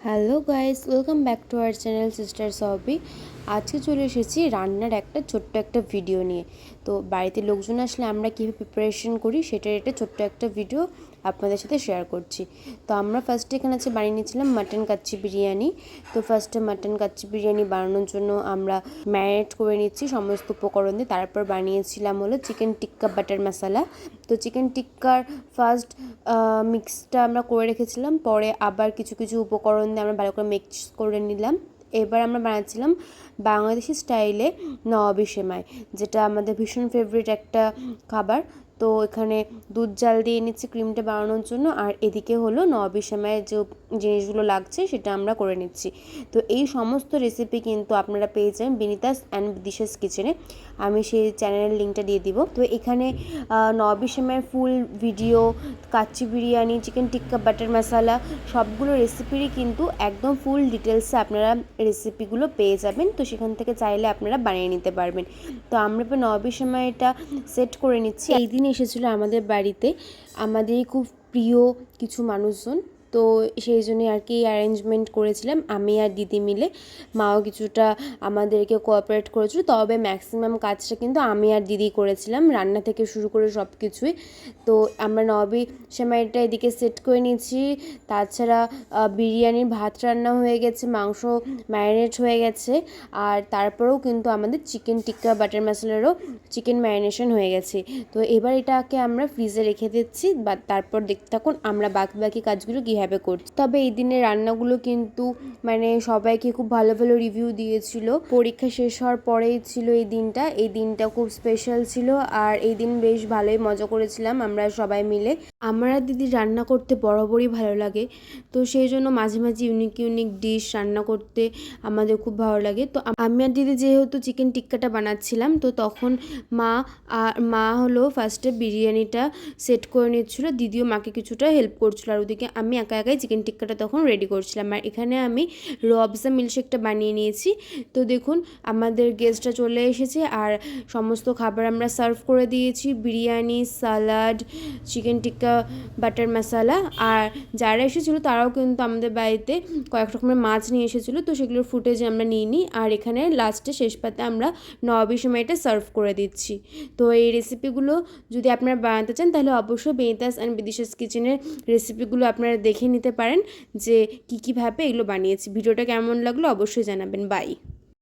Hello guys, welcome back to our channel sisters hobby. আজকে চলে এসেছি রান্নার একটা ছোট্ট একটা ভিডিও নিয়ে। তো বাড়িতে লোকজন আসলে আমরা কীভাবে প্রিপারেশন করি সেটার একটা ছোট্ট একটা ভিডিও আপনাদের সাথে শেয়ার করছি। তো আমরা ফার্স্টে এখানে আছে বানিয়ে নিয়েছিলাম মাটন কাচ্চি বিরিয়ানি। তো ফার্স্টে মাটন কাচ্চি বিরিয়ানি বানানোর জন্য আমরা ম্যারিনেট করে নিচ্ছি সমস্ত উপকরণ দিয়ে। তারপর বানিয়েছিলাম হলো চিকেন টিক্কা বাটার মশলা। তো চিকেন টিক্কার ফার্স্ট মিক্সটা আমরা করে রেখেছিলাম, পরে আবার কিছু কিছু উপকরণ দিয়ে আমরা ভালো করে মিক্স করে নিলাম। এবার আমরা বানাচ্ছিলাম বাংলাদেশি স্টাইলে নবাবী সেমাই, যেটা আমাদের ভীষণ ফেভারিট একটা খাবার। তো এখানে দুধ জাল দিয়ে নিচ্ছি ক্রিমটা বানানোর জন্য, আর এদিকে হলো নবাবী সেমাইয়ের যে জিনিসগুলো লাগছে সেটা আমরা করে নিচ্ছি। তো এই সমস্ত রেসিপি কিন্তু আপনারা পেয়ে যাবেন বিনিতাস অ্যান্ড বিদিশাস কিচেনে। আমি সেই চ্যানেলের লিঙ্কটা দিয়ে দিব। তো এখানে নবাবী সেমাইয়ের full video, kacchi biryani, chicken tikka butter masala সবগুলো রেসিপিরই কিন্তু একদম ফুল ডিটেলসে আপনারা রেসিপিগুলো পেয়ে যাবেন। তো সেখান থেকে চাইলে আপনারা বানিয়ে নিতে পারবেন। তো আমরা এবার নবাবী সেমাইটা সেট করে নিচ্ছি। এই দিন এসেছিলো আমাদের বাড়িতে আমাদেরই খুব প্রিয় কিছু মানুষজন, তো সেই জন্যই আর কি অ্যারেঞ্জমেন্ট করেছিলাম আমি আর দিদি মিলে। মাও কিছুটা আমাদেরকে কোঅপারেট করেছিল, তবে ম্যাক্সিমাম কাজটা কিন্তু আমি আর দিদি করেছিলাম, রান্না থেকে শুরু করে সব কিছুই। তো আমরা নবাবী সেমাইটা এদিকে সেট করে নিয়েছি। তাছাড়া বিরিয়ানির ভাত রান্না হয়ে গেছে, মাংস ম্যারিনেট হয়ে গেছে, আর তারপরেও কিন্তু আমাদের chicken tikka butter মশলারও chicken marination হয়ে গেছে। তো এবার এটাকে আমরা ফ্রিজে রেখে দিচ্ছি, বা তারপর দেখতে থাকুন আমরা বাকি কাজগুলো কীভাবে করছি। তবে এই দিনের রান্নাগুলো কিন্তু মানে সবাইকে খুব ভালো ভালো রিভিউ দিয়েছিল। পরীক্ষা শেষ হওয়ার পরেই ছিল এই দিনটা। এই দিনটা খুব স্পেশাল ছিল, আর এই দিন বেশ ভালোই মজা করেছিলাম আমরা সবাই মিলে। আমার আর দিদি রান্না করতে বরাবরই ভালো লাগে, তো সেই জন্য মাঝে মাঝে ইউনিক ডিশ রান্না করতে আমাদের খুব ভালো লাগে। তো আমি আর দিদি যেহেতু চিকেন টিক্কাটা বানাচ্ছিলাম, তো তখন মা হলো ফার্স্টে বিরিয়ানিটা সেট করে নিচ্ছিলো, দিদিও মাকে কিছুটা হেল্প করছিলো, আর ওদিকে আমি একাই চিকেন টিক্কাটা তখন রেডি করছিলাম। আর এখানে আমি রবজা মিল্কশেকটা বানিয়ে নিয়েছি। তো দেখুন আমাদের গেস্টরা চলে এসেছে, আর সমস্ত খাবার আমরা সার্ভ করে দিয়েছি, biryani, salad, chicken tikka butter মশলা। আর যারা এসেছিলো তারাও কিন্তু আমাদের বাড়িতে কয়েক রকমের মাছ নিয়ে এসেছিলো, তো সেগুলোর ফুটেজ আমরা নিয়ে নিই। আর এখানে লাস্টে শেষ পাতে আমরা নবাবী সেমাইটা সার্ভ করে দিচ্ছি। তো এই রেসিপিগুলো যদি আপনারা বানাতে চান তাহলে অবশ্যই বিনিতাস অ্যান্ড বিদিশাস কিচেনের রেসিপিগুলো আপনারা দেখে নিতে পারেন যে কীভাবে এগুলো বানিয়েছি। ভিডিওটা কেমন লাগলো অবশ্যই জানাবেন। বাই।